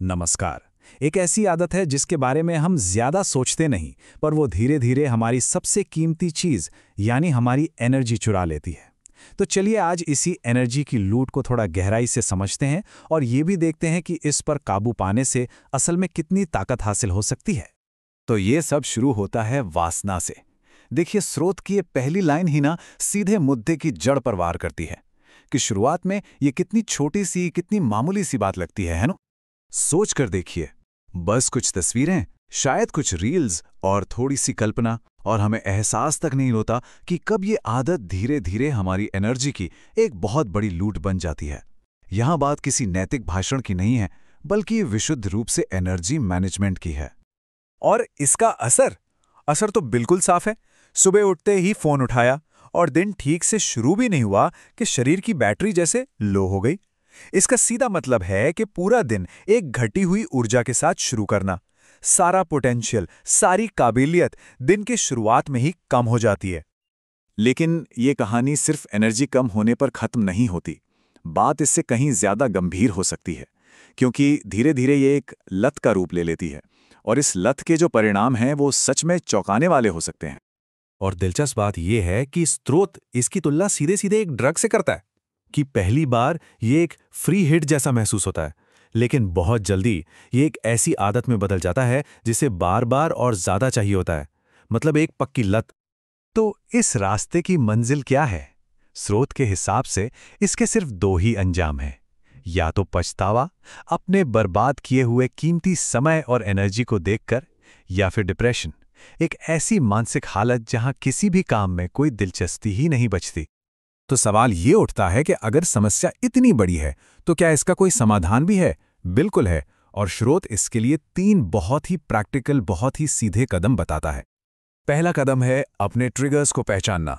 नमस्कार। एक ऐसी आदत है जिसके बारे में हम ज्यादा सोचते नहीं, पर वो धीरे धीरे हमारी सबसे कीमती चीज यानी हमारी एनर्जी चुरा लेती है। तो चलिए आज इसी एनर्जी की लूट को थोड़ा गहराई से समझते हैं और ये भी देखते हैं कि इस पर काबू पाने से असल में कितनी ताकत हासिल हो सकती है। तो ये सब शुरू होता है वासना से। देखिए, स्रोत की ये पहली लाइन ही ना सीधे मुद्दे की जड़ पर वार करती है कि शुरुआत में ये कितनी छोटी सी, कितनी मामूली सी बात लगती है ना? सोच कर देखिए, बस कुछ तस्वीरें, शायद कुछ रील्स और थोड़ी सी कल्पना, और हमें एहसास तक नहीं होता कि कब ये आदत धीरे धीरे हमारी एनर्जी की एक बहुत बड़ी लूट बन जाती है। यहां बात किसी नैतिक भाषण की नहीं है, बल्कि विशुद्ध रूप से एनर्जी मैनेजमेंट की है। और इसका असर तो बिल्कुल साफ है। सुबह उठते ही फोन उठाया और दिन ठीक से शुरू भी नहीं हुआ कि शरीर की बैटरी जैसे लो हो गई। इसका सीधा मतलब है कि पूरा दिन एक घटी हुई ऊर्जा के साथ शुरू करना। सारा पोटेंशियल, सारी काबिलियत दिन की शुरुआत में ही कम हो जाती है। लेकिन ये कहानी सिर्फ एनर्जी कम होने पर खत्म नहीं होती। बात इससे कहीं ज्यादा गंभीर हो सकती है, क्योंकि धीरे धीरे ये एक लत का रूप ले लेती है, और इस लत के जो परिणाम हैं वो सच में चौंकाने वाले हो सकते हैं। और दिलचस्प बात यह है कि स्रोत इसकी तुलना सीधे सीधे एक ड्रग से करता है कि पहली बार ये एक फ्री हिट जैसा महसूस होता है, लेकिन बहुत जल्दी ये एक ऐसी आदत में बदल जाता है जिसे बार बार और ज्यादा चाहिए होता है, मतलब एक पक्की लत। तो इस रास्ते की मंजिल क्या है? स्रोत के हिसाब से इसके सिर्फ दो ही अंजाम हैं, या तो पछतावा अपने बर्बाद किए हुए कीमती समय और एनर्जी को देखकर, या फिर डिप्रेशन, एक ऐसी मानसिक हालत जहां किसी भी काम में कोई दिलचस्पी ही नहीं बचती। तो सवाल ये उठता है कि अगर समस्या इतनी बड़ी है तो क्या इसका कोई समाधान भी है? बिल्कुल है, और स्रोत इसके लिए 3 बहुत ही प्रैक्टिकल, बहुत ही सीधे कदम बताता है। पहला कदम है अपने ट्रिगर्स को पहचानना।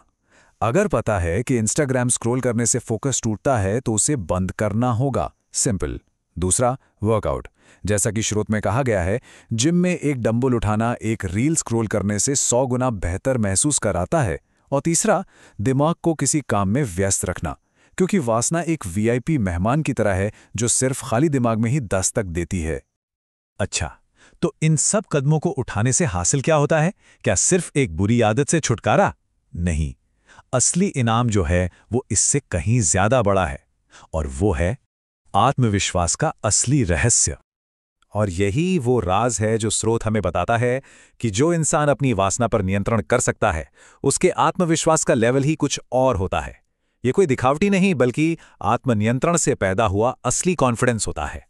अगर पता है कि इंस्टाग्राम स्क्रॉल करने से फोकस टूटता है तो उसे बंद करना होगा, सिंपल। दूसरा, वर्कआउट। जैसा कि स्रोत में कहा गया है, जिम में एक डंबल उठाना एक रील स्क्रॉल करने से 100 गुना बेहतर महसूस कराता है। और तीसरा, दिमाग को किसी काम में व्यस्त रखना, क्योंकि वासना एक वीआईपी मेहमान की तरह है जो सिर्फ खाली दिमाग में ही दस्तक देती है। अच्छा, तो इन सब कदमों को उठाने से हासिल क्या होता है? क्या सिर्फ एक बुरी आदत से छुटकारा? नहीं, असली इनाम जो है वो इससे कहीं ज्यादा बड़ा है, और वो है आत्मविश्वास का असली रहस्य। और यही वो राज है जो स्रोत हमें बताता है कि जो इंसान अपनी वासना पर नियंत्रण कर सकता है, उसके आत्मविश्वास का लेवल ही कुछ और होता है। ये कोई दिखावटी नहीं, बल्कि आत्मनियंत्रण से पैदा हुआ असली कॉन्फिडेंस होता है।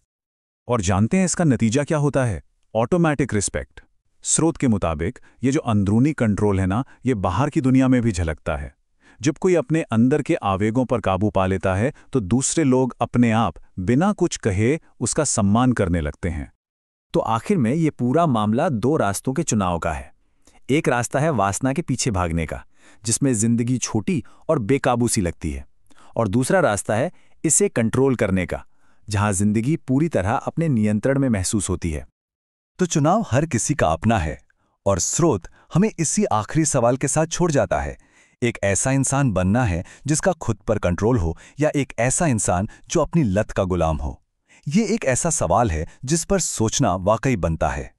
और जानते हैं इसका नतीजा क्या होता है? Automatic respect. स्रोत के मुताबिक ये जो अंदरूनी कंट्रोल है ना, ये बाहर की दुनिया में भी झलकता है। जब कोई अपने अंदर के आवेगों पर काबू पा लेता है तो दूसरे लोग अपने आप बिना कुछ कहे उसका सम्मान करने लगते हैं। तो आखिर में ये पूरा मामला 2 रास्तों के चुनाव का है। एक रास्ता है वासना के पीछे भागने का, जिसमें जिंदगी छोटी और बेकाबू सी लगती है, और दूसरा रास्ता है इसे कंट्रोल करने का, जहां जिंदगी पूरी तरह अपने नियंत्रण में महसूस होती है। तो चुनाव हर किसी का अपना है, और स्रोत हमें इसी आखिरी सवाल के साथ छोड़ जाता है। एक ऐसा इंसान बनना है जिसका खुद पर कंट्रोल हो, या एक ऐसा इंसान जो अपनी लत का गुलाम हो? ये एक ऐसा सवाल है जिस पर सोचना वाकई बनता है।